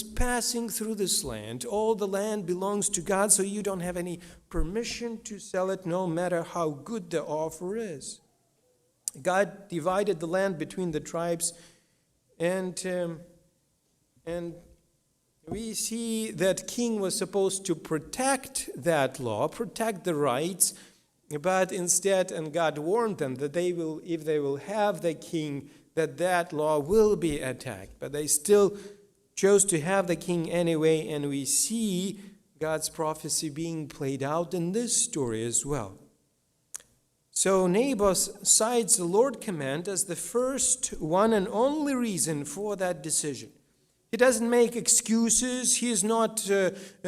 passing through this land. All the land belongs to God, so you don't have any permission to sell it, no matter how good the offer is. God divided the land between the tribes, and we see that king was supposed to protect that law, protect the rights, but instead, and God warned them that if they will have the king, that law will be attacked. But they still chose to have the king anyway, and we see God's prophecy being played out in this story as well. So Naboth cites the Lord's command as the first one and only reason for that decision. He doesn't make excuses. He is not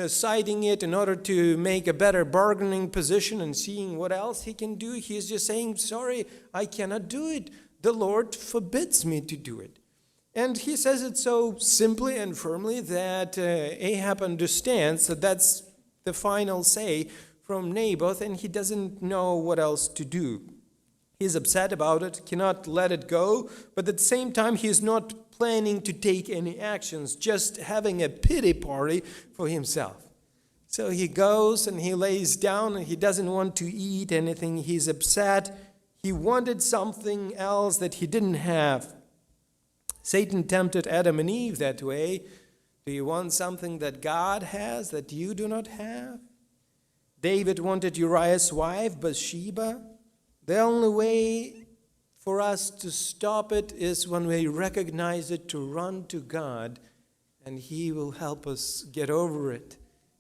citing it in order to make a better bargaining position and seeing what else he can do. He is just saying, sorry, I cannot do it. The Lord forbids me to do it. And he says it so simply and firmly that Ahab understands that that's the final say from Naboth, and he doesn't know what else to do. He's upset about it, cannot let it go, but at the same time, he is not planning to take any actions, just having a pity party for himself. So he goes and he lays down, and he doesn't want to eat anything. He's upset. He wanted something else that he didn't have. Satan tempted Adam and Eve that way. Do you want something that God has that you do not have? David wanted Uriah's wife, Bathsheba. The only way for us to stop it is when we recognize it, to run to God, and He will help us get over it.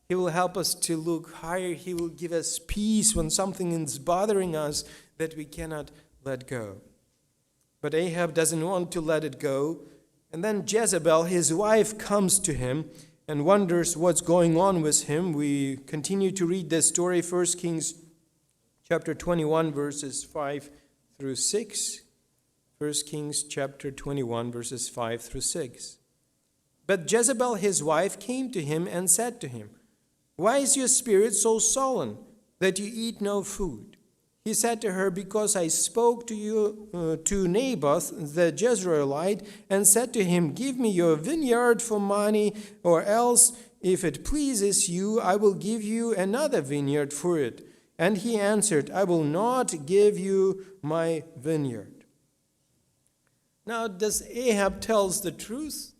He will help us to look higher. He will give us peace when something is bothering us that we cannot let go. But Ahab doesn't want to let it go. And then Jezebel, his wife, comes to him and wonders what's going on with him. We continue to read this story, 1 Kings chapter 21, verses 5 through 6. 1 Kings chapter 21, verses 5 through 6. But Jezebel, his wife, came to him and said to him, "Why is your spirit so sullen that you eat no food?" He said to her, "Because I spoke to Naboth the Jezreelite and said to him, 'Give me your vineyard for money, or else, if it pleases you, I will give you another vineyard for it.' And he answered, 'I will not give you my vineyard.'" Now, does Ahab tells the truth?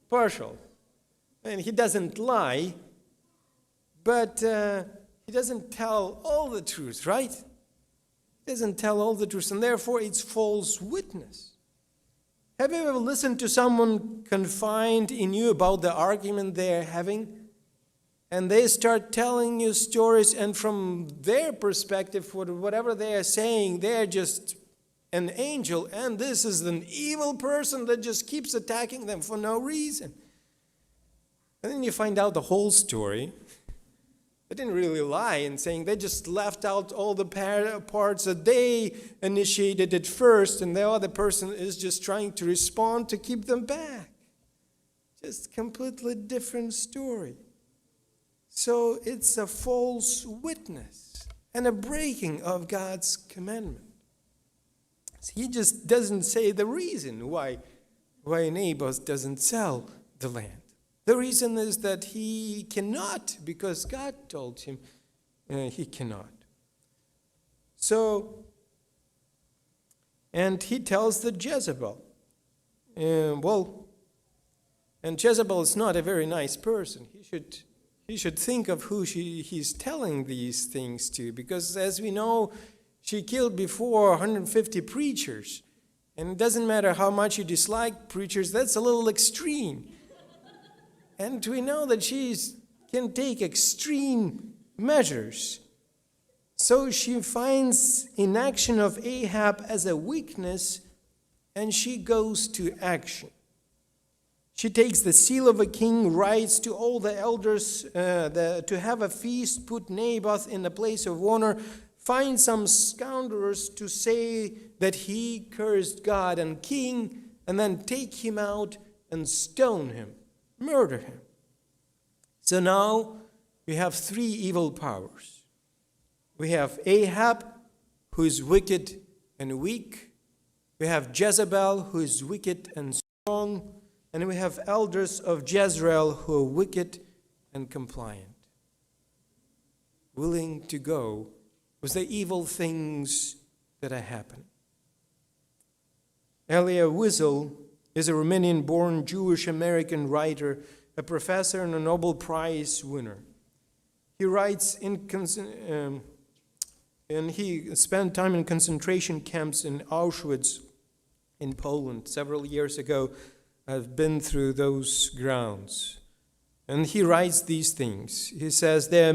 Partial. And he doesn't lie, but he doesn't tell all the truth, right? He doesn't tell all the truth, and therefore it's false witness. Have you ever listened to someone confide in you about the argument they're having? And they start telling you stories, and from their perspective, whatever they are saying, they're just an angel, and this is an evil person that just keeps attacking them for no reason. And then you find out the whole story. They didn't really lie in saying, they just left out all the parts that they initiated it first, and the other person is just trying to respond to keep them back. Just completely different story. So it's a false witness and a breaking of God's commandment. He just doesn't say the reason why Naboth doesn't sell the land. The reason is that he cannot, because God told him he cannot. So, and he tells the Jezebel. And Jezebel is not a very nice person. He should think of who he's telling these things to, because as we know, she killed before 150 preachers. And it doesn't matter how much you dislike preachers, that's a little extreme. And we know that she can take extreme measures. So she finds inaction of Ahab as a weakness, and she goes to action. She takes the seal of a king, writes to all the elders to have a feast, put Naboth in a place of honor, find some scoundrels to say that he cursed God and king, and then take him out and stone him. Murder him. So now we have three evil powers. We have Ahab, who is wicked and weak. We have Jezebel, who is wicked and strong. And we have elders of Jezreel who are wicked and compliant, willing to go with the evil things that are happening. Elia Wiesel is a Romanian-born Jewish-American writer, a professor and a Nobel Prize winner. He writes and he spent time in concentration camps in Auschwitz in Poland several years ago. I've been through those grounds. And he writes these things. He says, there